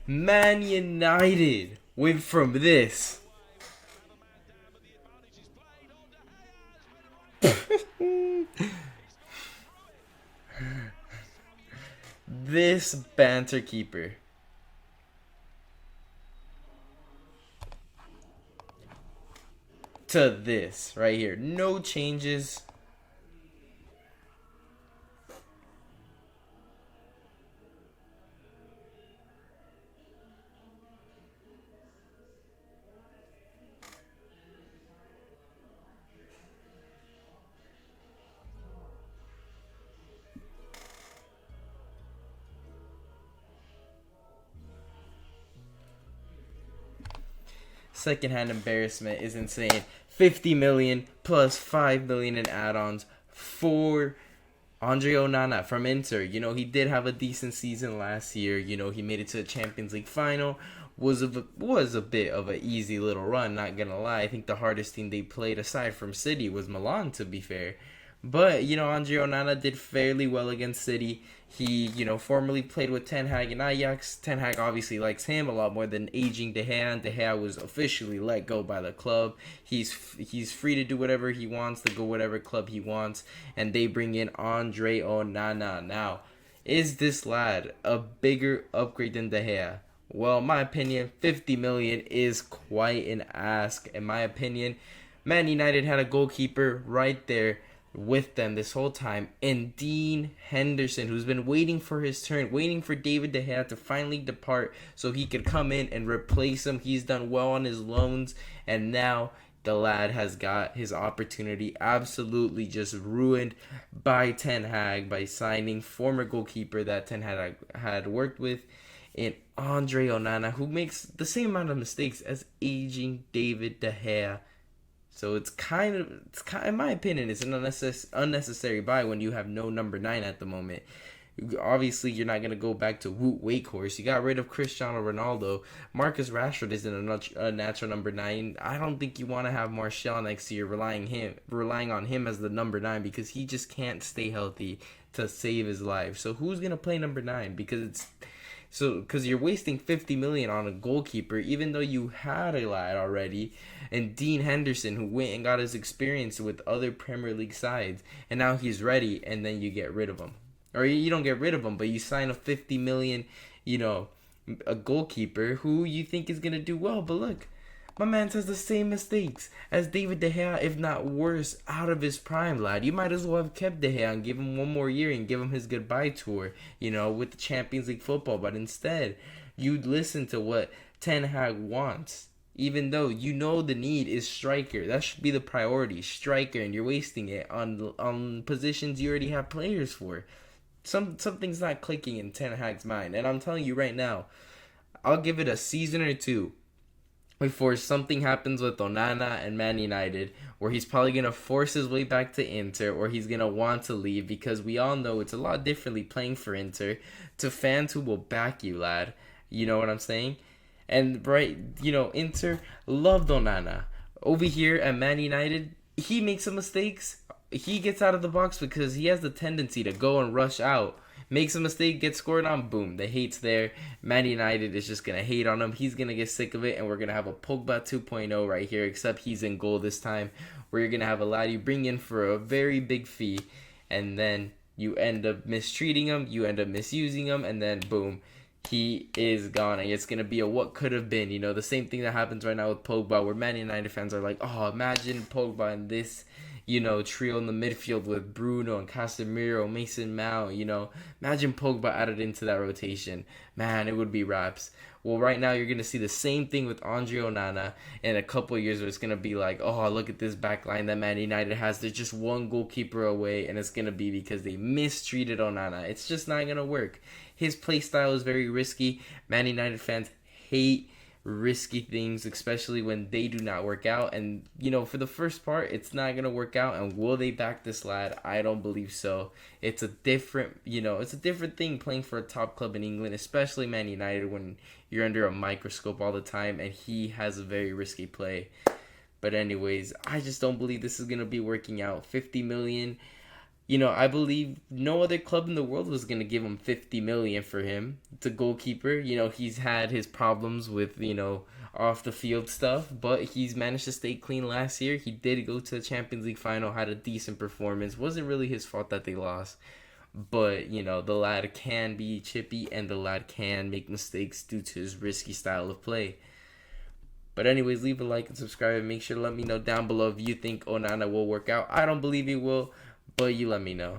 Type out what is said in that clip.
Man United went from this. This banter keeper to this right here. No changes. Secondhand embarrassment is insane. 50 million plus 5 million in add-ons for Andre Onana from Inter. He did have a decent season last year. He made it to the Champions League final. Was a bit of an easy little run, not gonna lie. I think the hardest team they played aside from City was Milan, to be fair. But, Andre Onana did fairly well against City. He, formerly played with Ten Hag and Ajax. Ten Hag obviously likes him a lot more than aging De Gea. And De Gea was officially let go by the club. He's free to do whatever he wants, to go whatever club he wants. And they bring in Andre Onana. Now, is this lad a bigger upgrade than De Gea? Well, in my opinion, 50 million is quite an ask. In my opinion, Man United had a goalkeeper right there with them this whole time, and Dean Henderson, who's been waiting for his turn, waiting for David De Gea to finally depart so he could come in and replace him. He's done well on his loans, and now the lad has got his opportunity absolutely just ruined by Ten Hag by signing former goalkeeper that Ten Hag had worked with in Andre Onana, who makes the same amount of mistakes as aging David De Gea. So it's kind of, in my opinion, it's an unnecessary buy when you have no number 9 at the moment. Obviously, you're not going to go back to Woot Wakehorse. You got rid of Cristiano Ronaldo. Marcus Rashford isn't a natural number 9. I don't think you want to have Martial next year relying on him as the number 9, because he just can't stay healthy to save his life. So who's going to play number 9? Because you're wasting 50 million on a goalkeeper, even though you had a lad already, and Dean Henderson, who went and got his experience with other Premier League sides, and now he's ready, and then you get rid of him. Or you don't get rid of him, but you sign a 50 million, a goalkeeper who you think is going to do well. But look, my man has the same mistakes as David De Gea, if not worse, out of his prime, lad. You might as well have kept De Gea and give him one more year and give him his goodbye tour, with the Champions League football. But instead, you'd listen to what Ten Hag wants. Even though the need is striker. That should be the priority, striker, and you're wasting it on positions you already have players for. Something's not clicking in Ten Hag's mind. And I'm telling you right now, I'll give it a season or two before something happens with Onana and Man United, where he's probably going to force his way back to Inter, or he's going to want to leave, because we all know it's a lot differently playing for Inter to fans who will back you, lad. You know what I'm saying? And right, Inter loved Onana. Over here at Man United, he makes some mistakes. He gets out of the box because he has the tendency to go and rush out. Makes a mistake, gets scored on, boom, the hate's there. Man United is just going to hate on him. He's going to get sick of it, and we're going to have a Pogba 2.0 right here, except he's in goal this time, where you're going to have a lad you bring in for a very big fee, and then you end up mistreating him, you end up misusing him, and then boom, he is gone. And it's going to be a what could have been. The same thing that happens right now with Pogba, where Man United fans are like, oh, imagine Pogba in this trio in the midfield with Bruno and Casemiro, Mason Mount, imagine Pogba added into that rotation. Man, it would be raps. Well, right now you're going to see the same thing with Andre Onana in a couple of years, where it's going to be like, oh, look at this back line that Man United has. They're just one goalkeeper away, and it's going to be because they mistreated Onana. It's just not going to work. His play style is very risky. Man United fans hate risky things, especially when they do not work out. And for the first part, it's not gonna work out. And will they back this lad? I don't believe so. It's a different thing playing for a top club in England, especially Man United, when you're under a microscope all the time, and he has a very risky play. But anyways, I just don't believe this is gonna be working out. 50 million, I believe no other club in the world was gonna give him 50 million for him. It's a goalkeeper. He's had his problems with off the field stuff, but he's managed to stay clean last year. He did go to the Champions League final, had a decent performance. Wasn't really his fault that they lost, but the lad can be chippy and the lad can make mistakes due to his risky style of play. But anyways, leave a like and subscribe, and make sure to let me know down below if you think Onana will work out. I don't believe he will, but you let me know.